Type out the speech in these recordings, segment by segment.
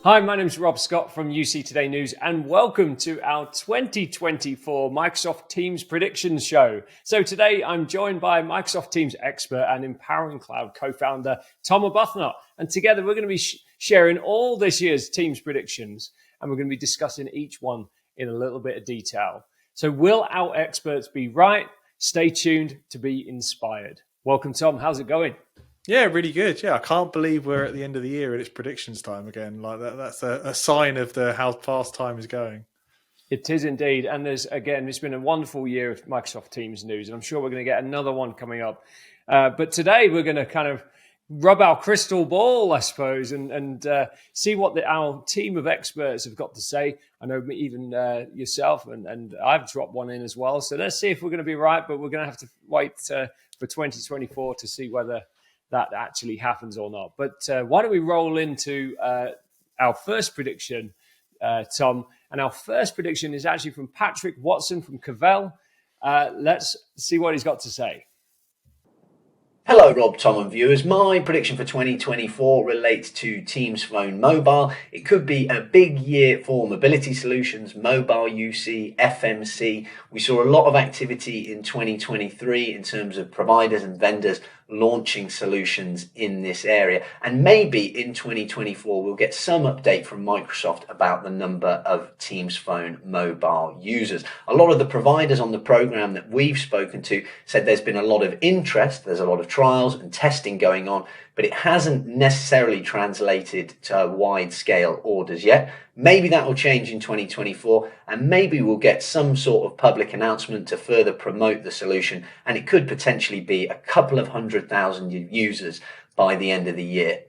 Hi, my name is Rob Scott from UC Today News, and welcome to our 2024 Microsoft Teams Predictions Show. So today I'm joined by Microsoft Teams expert and Empowering.Cloud co-founder Tom Arbuthnot, and together we're going to be sharing all this year's Teams predictions, and we're going to be discussing each one in a little bit of detail. So will our experts be right? Stay tuned to be inspired. Welcome, Tom. How's it going? Yeah, really good. Yeah, I can't believe we're at the end of the year and it's predictions time again. Like that's a sign of how fast time is going. It is indeed. And it's been a wonderful year of Microsoft Teams news, and I'm sure we're going to get another one coming up. But today we're going to kind of rub our crystal ball, I suppose, and see what our team of experts have got to say. I know even yourself and I've dropped one in as well. So let's see if we're going to be right, but we're going to have to wait for 2024 to see whether that actually happens or not. But why don't we roll into our first prediction, Tom? And our first prediction is actually from Patrick Watson from Cavell. Let's see what he's got to say. Hello, Rob, Tom and viewers. My prediction for 2024 relates to Teams Phone Mobile. It could be a big year for mobility solutions, mobile UC, FMC. We saw a lot of activity in 2023 in terms of providers and vendors launching solutions in this area. And maybe in 2024, we'll get some update from Microsoft about the number of Teams Phone Mobile users. A lot of the providers on the program that we've spoken to said there's been a lot of interest, there's a lot of trials and testing going on, but it hasn't necessarily translated to wide scale orders yet. Maybe that will change in 2024, and maybe we'll get some sort of public announcement to further promote the solution, and it could potentially be a couple of 100,000 users by the end of the year.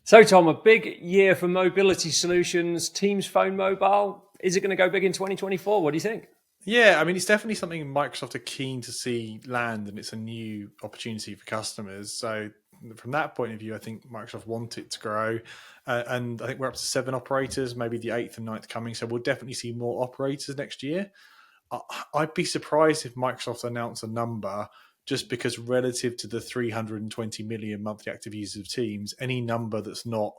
So, Tom, a big year for mobility solutions, Teams Phone Mobile. Is it going to go big in 2024? What do you think? Yeah, I mean, it's definitely something Microsoft are keen to see land, and it's a new opportunity for customers. So from that point of view, I think Microsoft want it to grow. And I think we're up to 7 operators, maybe the 8th and 9th coming. So we'll definitely see more operators next year. I'd be surprised if Microsoft announce a number, just because relative to the 320 million monthly active users of Teams, any number that's not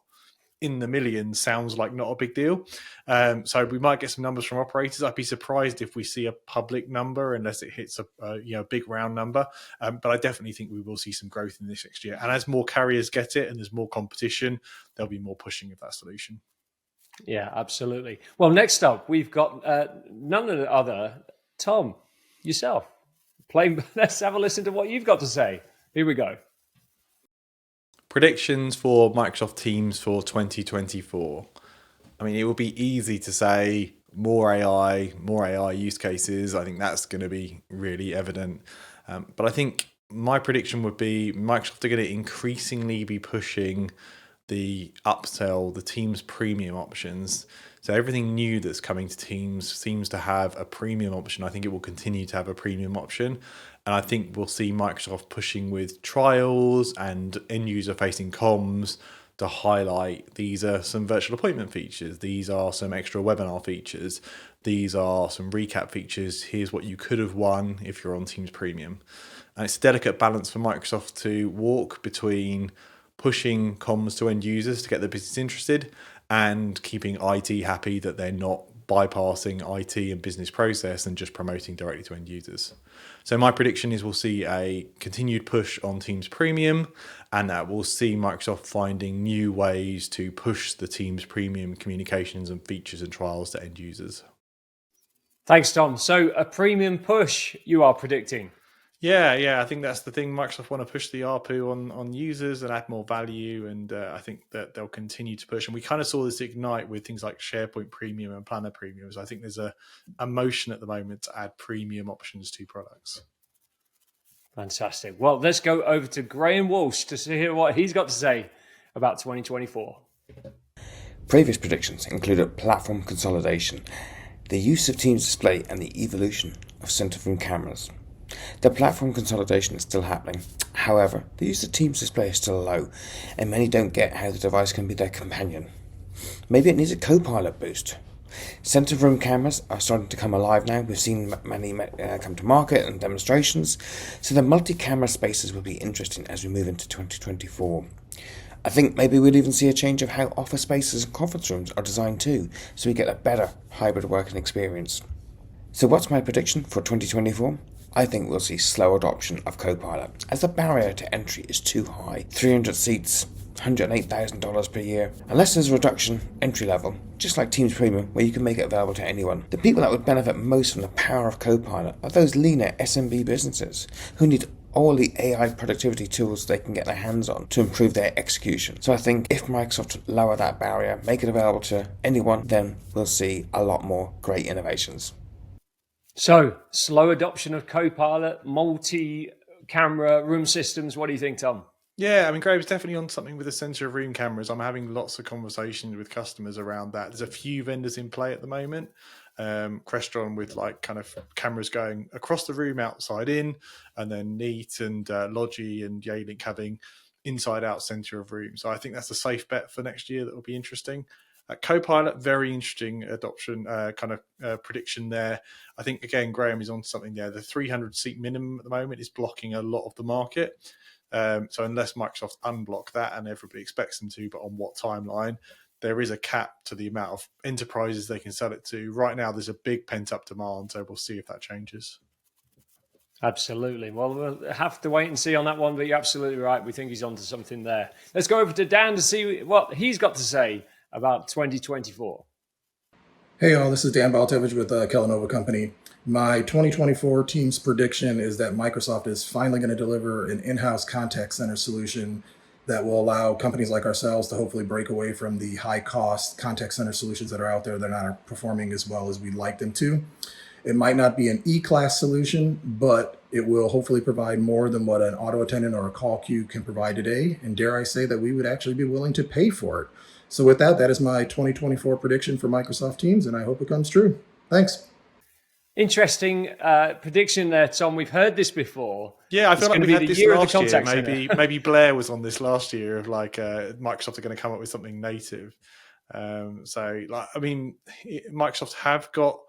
in the millions sounds like not a big deal. So we might get some numbers from operators. I'd be surprised if we see a public number unless it hits a big round number. But I definitely think we will see some growth in this next year. And as more carriers get it and there's more competition, there'll be more pushing of that solution. Yeah, absolutely. Well, next up, we've got none of the other, Tom, yourself. Let's have a listen to what you've got to say. Here we go. Predictions for Microsoft Teams for 2024. I mean, it will be easy to say more AI use cases. I think that's going to be really evident. But I think my prediction would be Microsoft are going to increasingly be pushing the upsell, the Teams premium options. So everything new that's coming to Teams seems to have a premium option. I think it will continue to have a premium option. And I think we'll see Microsoft pushing with trials and end user facing comms to highlight these are some virtual appointment features. These are some extra webinar features. These are some recap features. Here's what you could have won if you're on Teams Premium. And it's a delicate balance for Microsoft to walk between pushing comms to end users to get the business interested and keeping IT happy that they're not bypassing IT and business process and just promoting directly to end users. So my prediction is we'll see a continued push on Teams Premium, and that we'll see Microsoft finding new ways to push the Teams Premium communications and features and trials to end users. Thanks, Tom. So a premium push you are predicting. Yeah, I think that's the thing. Microsoft want to push the ARPU on users and add more value, and I think that they'll continue to push. And we kind of saw this ignite with things like SharePoint Premium and Planner Premium. So I think there's a motion at the moment to add premium options to products. Fantastic. Well, let's go over to Graham Walsh to hear what he's got to say about 2024. Previous predictions included platform consolidation, the use of Teams Display, and the evolution of center room cameras. The platform consolidation is still happening. However, the use of Teams Display is still low, and many don't get how the device can be their companion. Maybe it needs a Copilot boost. Center room cameras are starting to come alive now. We've seen many come to market and demonstrations, so the multi-camera spaces will be interesting as we move into 2024. I think maybe we'll even see a change of how office spaces and conference rooms are designed too, so we get a better hybrid working experience. So what's my prediction for 2024? I think we'll see slow adoption of Copilot, as the barrier to entry is too high. 300 seats, $108,000 per year. Unless there's a reduction entry level, just like Teams Premium, where you can make it available to anyone. The people that would benefit most from the power of Copilot are those leaner SMB businesses who need all the AI productivity tools they can get their hands on to improve their execution. So I think if Microsoft lower that barrier, make it available to anyone, then we'll see a lot more great innovations. So, slow adoption of Copilot, multi-camera room systems. What do you think, Tom? Yeah, I mean, Graham's definitely on something with the center of room cameras. I'm having lots of conversations with customers around that. There's a few vendors in play at the moment. Crestron with like kind of cameras going across the room, outside in, and then Neat and Logi and Yealink having inside out center of room. So I think that's a safe bet for next year that will be interesting. Copilot, very interesting adoption prediction there. I think, again, Graham is on something there. The 300 seat minimum at the moment is blocking a lot of the market. So unless Microsoft unblock that, and everybody expects them to, but on what timeline, there is a cap to the amount of enterprises they can sell it to. Right now, there's a big pent-up demand, so we'll see if that changes. Absolutely. Well, we'll have to wait and see on that one, but you're absolutely right. We think he's onto something there. Let's go over to Dan to see what he's got to say about 2024. Hey all, this is Dan Balitewicz with Kellanova Company. My 2024 Teams prediction is that Microsoft is finally going to deliver an in-house contact center solution that will allow companies like ourselves to hopefully break away from the high-cost contact center solutions that are out there that are not performing as well as we'd like them to. It might not be an E-class solution, but it will hopefully provide more than what an auto attendant or a call queue can provide today. And dare I say that we would actually be willing to pay for it. So with that, that is my 2024 prediction for Microsoft Teams, and I hope it comes true. Thanks. Interesting prediction there, Tom. We've heard this before. Yeah, I feel like we had this last year. Center. Maybe Blair was on this last year of like Microsoft are going to come up with something native. Microsoft have got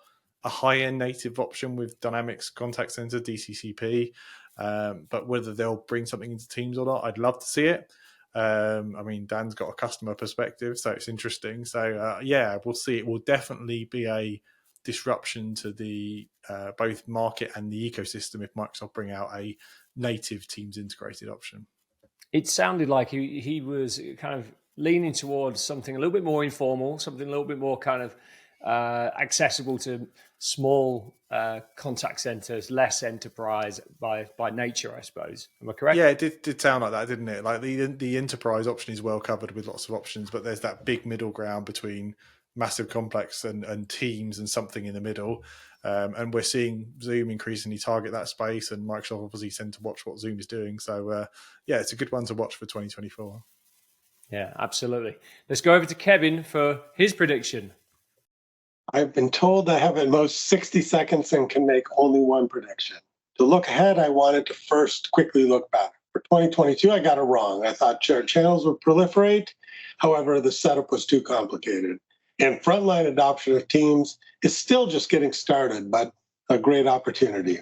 a high-end native option with Dynamics Contact Center, DCCP, but whether they'll bring something into Teams or not, I'd love to see it. Dan's got a customer perspective, so it's interesting. So we'll see. It will definitely be a disruption to the both market and the ecosystem if Microsoft bring out a native Teams integrated option. It sounded like he was kind of leaning towards something a little bit more informal, something a little bit more kind of accessible to small contact centers, less enterprise by nature, I suppose. Am I correct? Yeah, it did sound like that, didn't it? Like the enterprise option is well covered with lots of options, but there's that big middle ground between massive complex and Teams and something in the middle. And we're seeing Zoom increasingly target that space, and Microsoft obviously tend to watch what Zoom is doing. So it's a good one to watch for 2024. Yeah, absolutely. Let's go over to Kevin for his prediction. I've been told I have at most 60 seconds and can make only one prediction. To look ahead, I wanted to first quickly look back. For 2022, I got it wrong. I thought shared channels would proliferate. However, the setup was too complicated. And frontline adoption of Teams is still just getting started, but a great opportunity.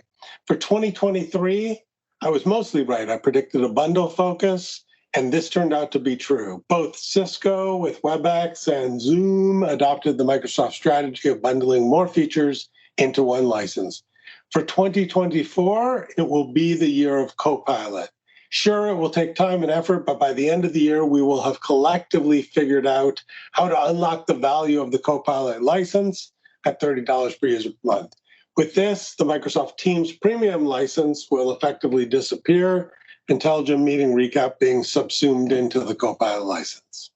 For 2023, I was mostly right. I predicted a bundle focus, and this turned out to be true. Both Cisco with WebEx and Zoom adopted the Microsoft strategy of bundling more features into one license. For 2024, it will be the year of Copilot. Sure, it will take time and effort, but by the end of the year, we will have collectively figured out how to unlock the value of the Copilot license at $30 per user per month. With this, the Microsoft Teams Premium license will effectively disappear, Intelligent Meeting Recap being subsumed into the Copilot license.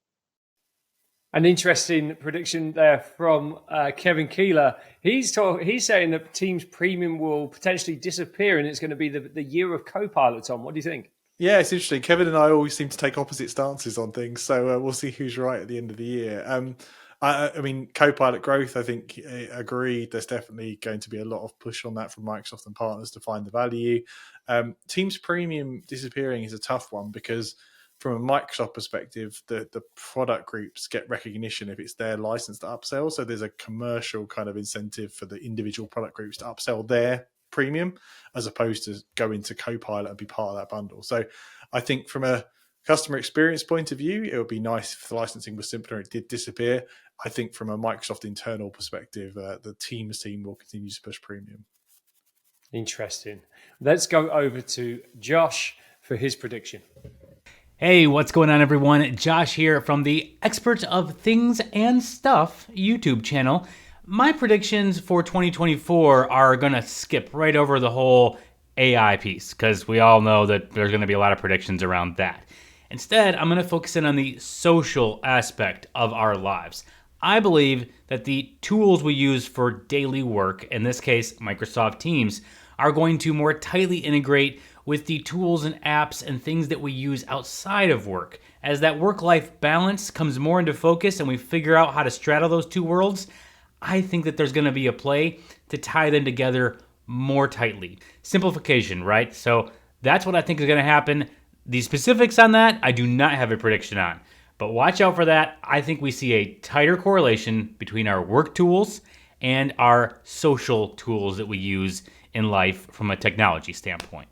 An interesting prediction there from Kevin Keeler. He's saying that Teams Premium will potentially disappear, and it's going to be the year of Copilot. Tom, what do you think? Yeah, it's interesting. Kevin and I always seem to take opposite stances on things, so we'll see who's right at the end of the year. Copilot growth, I think, agreed. There's definitely going to be a lot of push on that from Microsoft and partners to find the value. Teams Premium disappearing is a tough one because from a Microsoft perspective, the product groups get recognition if it's their license to upsell. So there's a commercial kind of incentive for the individual product groups to upsell their premium as opposed to go into Copilot and be part of that bundle. So I think from a customer experience point of view, it would be nice if the licensing was simpler and it did disappear. I think from a Microsoft internal perspective, the Teams team will continue to push premium. Interesting. Let's go over to Josh for his prediction. Hey, what's going on, everyone? Josh here from the Experts of Things and Stuff YouTube channel. My predictions for 2024 are going to skip right over the whole AI piece because we all know that there's going to be a lot of predictions around that. Instead, I'm going to focus in on the social aspect of our lives. I believe that the tools we use for daily work, in this case, Microsoft Teams, are going to more tightly integrate with the tools and apps and things that we use outside of work. As that work-life balance comes more into focus and we figure out how to straddle those two worlds, I think that there's going to be a play to tie them together more tightly. Simplification, right? So that's what I think is going to happen. The specifics on that, I do not have a prediction on. But watch out for that. I think we see a tighter correlation between our work tools and our social tools that we use in life from a technology standpoint.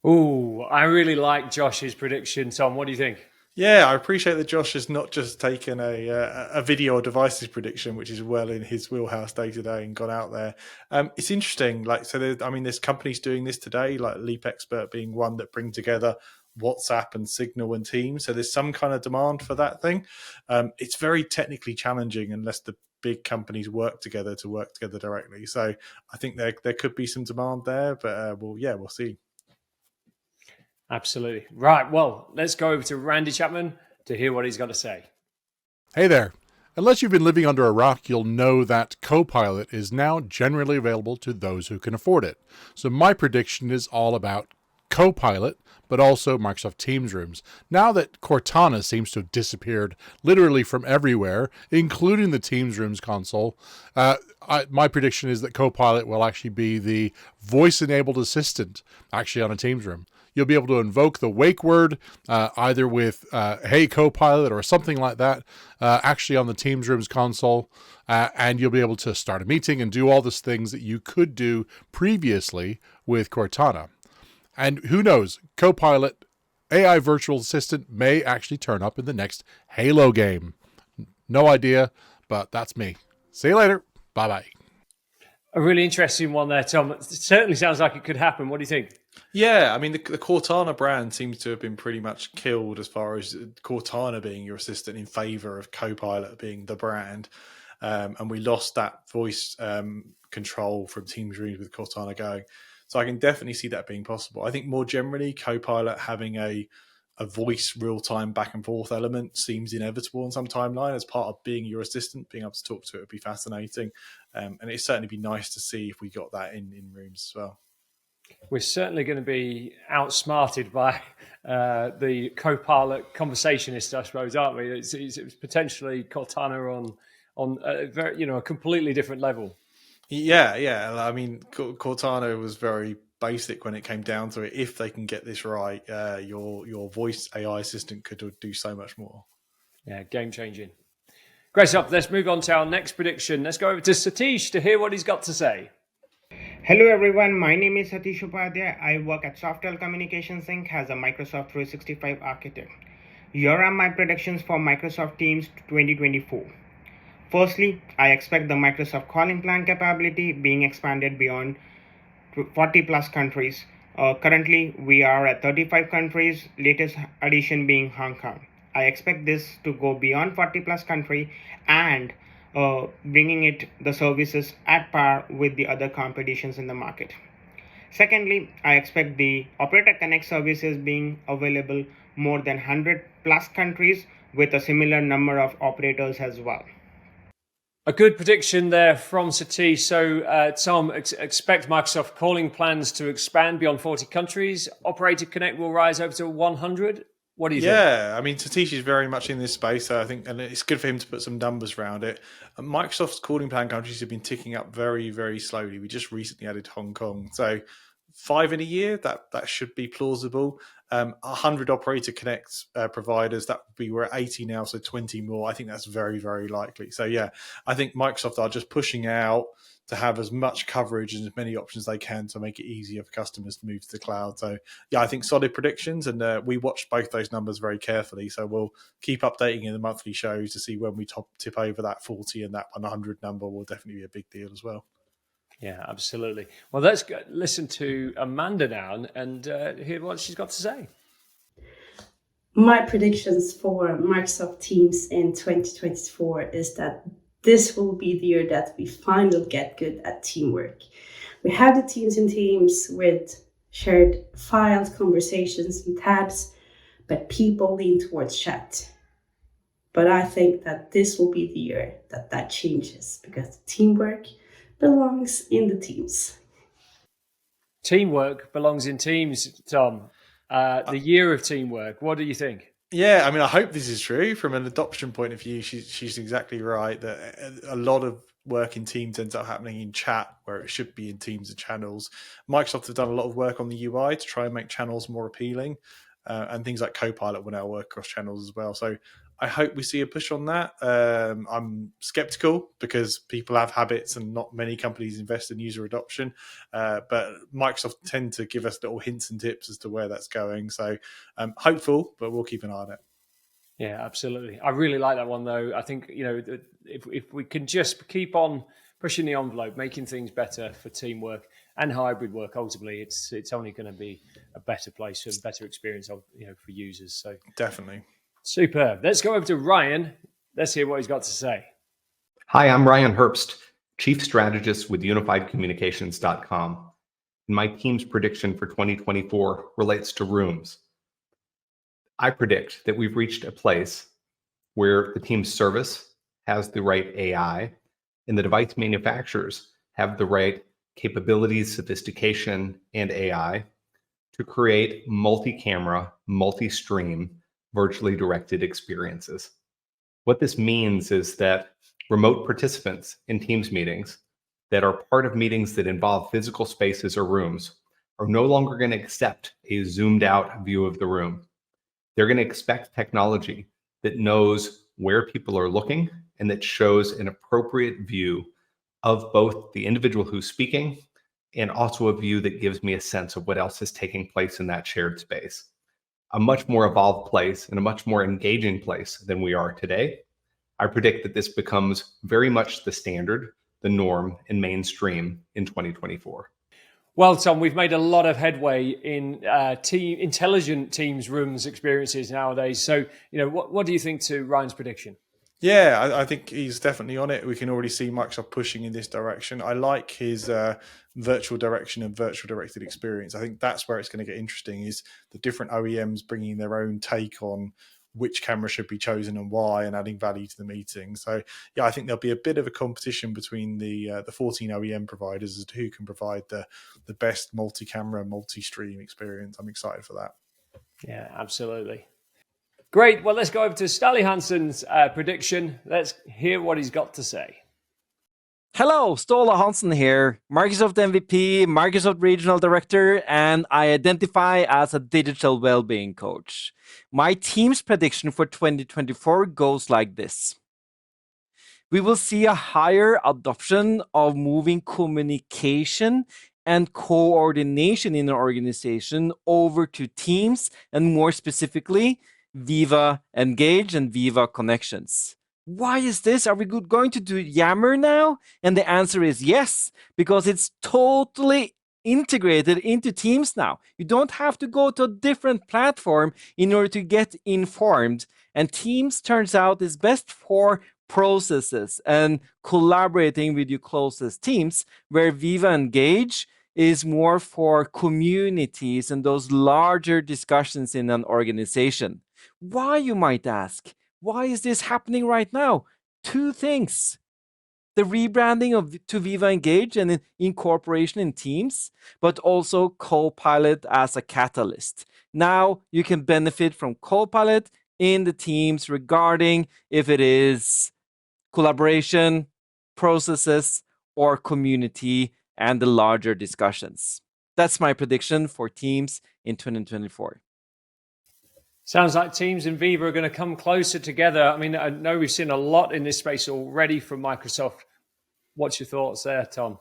Ooh, I really like Josh's prediction. Tom, what do you think? Yeah, I appreciate that Josh has not just taken a video or devices prediction, which is well in his wheelhouse day to day, and gone out there. It's interesting. There's companies doing this today, like Leap Expert being one that bring together WhatsApp and Signal and Teams. So there's some kind of demand for that thing. It's very technically challenging unless the big companies work together directly. So I think there could be some demand there, but we'll see. Absolutely. Right. Well, let's go over to Randy Chapman to hear what he's got to say. Hey there. Unless you've been living under a rock, you'll know that Copilot is now generally available to those who can afford it. So my prediction is all about Copilot, but also Microsoft Teams rooms. Now that Cortana seems to have disappeared literally from everywhere, including the Teams rooms console, my prediction is that Copilot will actually be the voice-enabled assistant actually on a Teams room. You'll be able to invoke the wake word either with Hey Copilot or something like that actually on the Teams rooms console, and you'll be able to start a meeting and do all these things that you could do previously with Cortana. And who knows, Copilot, AI virtual assistant, may actually turn up in the next Halo game. No idea, but that's me. See you later. Bye-bye. A really interesting one there, Tom. It certainly sounds like it could happen. What do you think? Yeah, I mean, the Cortana brand seems to have been pretty much killed as far as Cortana being your assistant in favor of Copilot being the brand. And we lost that voice control from Teams rooms with Cortana going. So I can definitely see that being possible. I think more generally, Copilot having a voice real-time back and forth element seems inevitable on some timeline as part of being your assistant. Being able to talk to it would be fascinating. And it'd certainly be nice to see if we got that in rooms as well. We're certainly going to be outsmarted by the Copilot conversationist, I suppose, aren't we? It's potentially Cortana on a completely different level. Yeah. I mean, Cortana was very basic when it came down to it. If they can get this right, your voice AI assistant could do so much more. Yeah, game changing. Great stuff. Let's move on to our next prediction. Let's go over to Satish to hear what he's got to say. Hello everyone, my name is Satish Upadhyay. I work at Softel Communications Inc. as a Microsoft 365 architect. Here are my predictions for Microsoft Teams 2024. Firstly, I expect the Microsoft calling plan capability being expanded beyond 40 plus countries. Currently, we are at 35 countries, latest addition being Hong Kong. I expect this to go beyond 40 plus country and bringing the services at par with the other competitions in the market. Secondly, I expect the Operator Connect services being available more than 100 plus countries with a similar number of operators as well. A good prediction there from Satish. So, Tom, expect Microsoft calling plans to expand beyond 40 countries. Operator Connect will rise over to 100. What do you think? Yeah, I mean, Satish is very much in this space, I think, and it's good for him to put some numbers around it. Microsoft's calling plan countries have been ticking up very, very slowly. We just recently added Hong Kong. So 5 in a year, that should be plausible. 100 Operator Connect providers, we're at 80 now, so 20 more. I think that's very, very likely. So yeah, I think Microsoft are just pushing out to have as much coverage and as many options as they can to make it easier for customers to move to the cloud. So yeah, I think solid predictions, and we watched both those numbers very carefully. So we'll keep updating in the monthly shows to see when we tip over that 40 and that 100 number will definitely be a big deal as well. Yeah, absolutely. Well, let's listen to Amanda now and hear what she's got to say. My predictions for Microsoft Teams in 2024 is that this will be the year that we finally get good at teamwork. We have the teams in Teams with shared files, conversations, and tabs, but people lean towards chat. But I think that this will be the year that changes, because the teamwork belongs in the teams. Teamwork belongs in teams, Tom. The year of teamwork. What do you think? Yeah, I mean, I hope this is true. From an adoption point of view, she's exactly right that a lot of work in Teams ends up happening in chat where it should be in Teams and channels. Microsoft have done a lot of work on the UI to try and make channels more appealing, and things like Copilot will now work across channels as well. So I hope we see a push on that. I'm skeptical because people have habits and not many companies invest in user adoption. But Microsoft tend to give us little hints and tips as to where that's going. So I'm hopeful, but we'll keep an eye on it. Yeah, absolutely. I really like that one, though. I think, if we can just keep on pushing the envelope, making things better for teamwork and hybrid work, ultimately, it's only going to be a better place, a better experience, for users. So definitely. Superb. Let's go over to Ryan. Let's hear what he's got to say. Hi, I'm Ryan Herbst, Chief Strategist with UnifiedCommunications.com. And my team's prediction for 2024 relates to rooms. I predict that we've reached a place where the team's service has the right AI and the device manufacturers have the right capabilities, sophistication, and AI to create multi-camera, multi-stream, virtually directed experiences. What this means is that remote participants in Teams meetings that are part of meetings that involve physical spaces or rooms are no longer going to accept a zoomed out view of the room. They're going to expect technology that knows where people are looking and that shows an appropriate view of both the individual who's speaking and also a view that gives me a sense of what else is taking place in that shared space. A much more evolved place and a much more engaging place than we are today. I predict that this becomes very much the standard, the norm, and mainstream in 2024. Well, Tom, we've made a lot of headway in intelligent Teams rooms experiences nowadays. So, what do you think to Ryan's prediction? Yeah, I think he's definitely on it. We can already see Microsoft pushing in this direction. I like his virtual direction and virtual directed experience. I think that's where it's going to get interesting, is the different OEMs bringing their own take on which camera should be chosen and why, and adding value to the meeting. So yeah, I think there'll be a bit of a competition between the 14 OEM providers as to who can provide the best multi-camera, multi-stream experience. I'm excited for that. Yeah, absolutely. Great. Well, let's go over to Stally Hansen's prediction. Let's hear what he's got to say. Hello, Ståle Hansen here, Microsoft MVP, Microsoft Regional Director, and I identify as a digital well-being coach. My team's prediction for 2024 goes like this. We will see a higher adoption of moving communication and coordination in an organization over to Teams, and more specifically, Viva Engage and Viva Connections. Why is this? Are we going to do Yammer now? And the answer is yes, because it's totally integrated into Teams now. You don't have to go to a different platform in order to get informed. And Teams turns out is best for processes and collaborating with your closest teams, where Viva Engage is more for communities and those larger discussions in an organization. Why, you might ask? Why is this happening right now? Two things. The rebranding to Viva Engage and incorporation in Teams, but also Copilot as a catalyst. Now you can benefit from Copilot in the Teams regarding if it is collaboration, processes, or community and the larger discussions. That's my prediction for Teams in 2024. Sounds like Teams and Viva are going to come closer together. I mean, I know we've seen a lot in this space already from Microsoft. What's your thoughts there, Tom?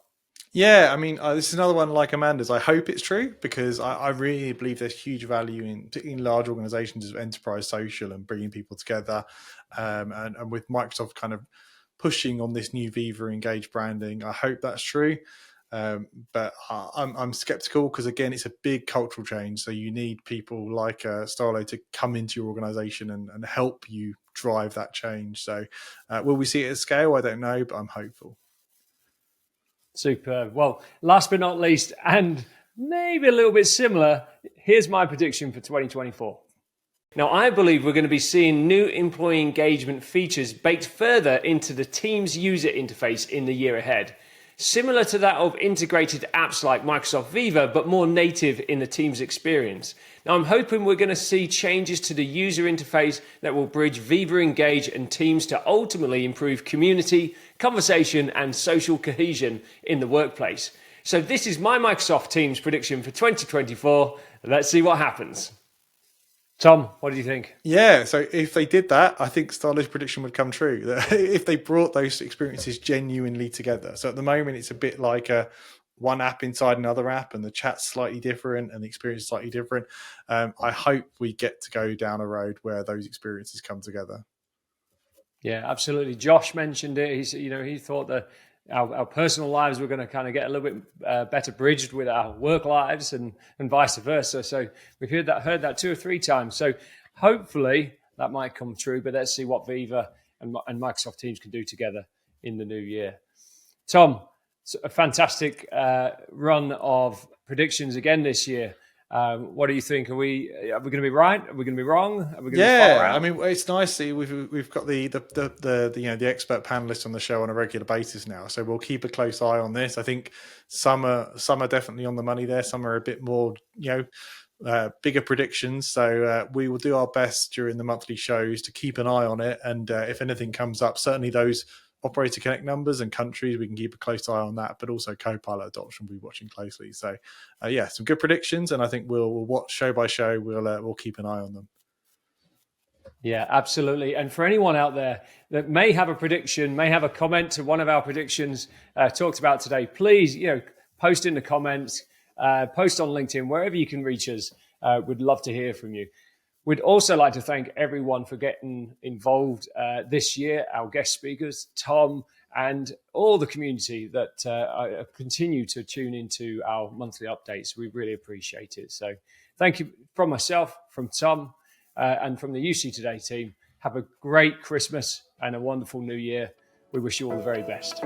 Yeah, I mean, this is another one like Amanda's. I hope it's true because I really believe there's huge value in, particularly in large organizations of enterprise social and bringing people together. And with Microsoft kind of pushing on this new Viva Engage branding, I hope that's true. But I'm skeptical because, again, it's a big cultural change. So you need people like Starlo to come into your organization and help you drive that change. So will we see it at scale? I don't know, but I'm hopeful. Superb. Well, last but not least, and maybe a little bit similar, here's my prediction for 2024. Now, I believe we're going to be seeing new employee engagement features baked further into the Teams user interface in the year ahead. Similar to that of integrated apps like Microsoft Viva, but more native in the Teams experience. Now, I'm hoping we're going to see changes to the user interface that will bridge Viva Engage and Teams to ultimately improve community, conversation, and social cohesion in the workplace. So this is my Microsoft Teams prediction for 2024. Let's see what happens. Tom, what do you think? Yeah, so if they did that, I think Starlow's prediction would come true. That if they brought those experiences genuinely together. So at the moment, it's a bit like one app inside another app, and the chat's slightly different, and the experience is slightly different. I hope we get to go down a road where those experiences come together. Yeah, absolutely. Josh mentioned it. He thought that our personal lives were going to kind of get a little bit better bridged with our work lives and vice versa. So we've heard that 2 or 3 times. So hopefully that might come true, but let's see what Viva and Microsoft Teams can do together in the new year. Tom, it's a fantastic run of predictions again this year. What do you think? Are we going to be right? Are we going to be wrong? Are we going to be far out? I mean, it's nice. See, we've got the expert panelists on the show on a regular basis now, so we'll keep a close eye on this. I think some are definitely on the money there. Some are a bit more, bigger predictions. So we will do our best during the monthly shows to keep an eye on it, and if anything comes up, certainly those Operator Connect numbers and countries, we can keep a close eye on that, but also Copilot adoption we'll be watching closely. So some good predictions, and I think we'll watch show by show. We'll keep an eye on them. Yeah, absolutely. And for anyone out there that may have a prediction, may have a comment to one of our predictions talked about today, please, post in the comments, post on LinkedIn, wherever you can reach us. We'd love to hear from you. We'd also like to thank everyone for getting involved this year, our guest speakers, Tom, and all the community that continue to tune into our monthly updates. We really appreciate it. So thank you from myself, from Tom, and from the UC Today team. Have a great Christmas and a wonderful New Year. We wish you all the very best.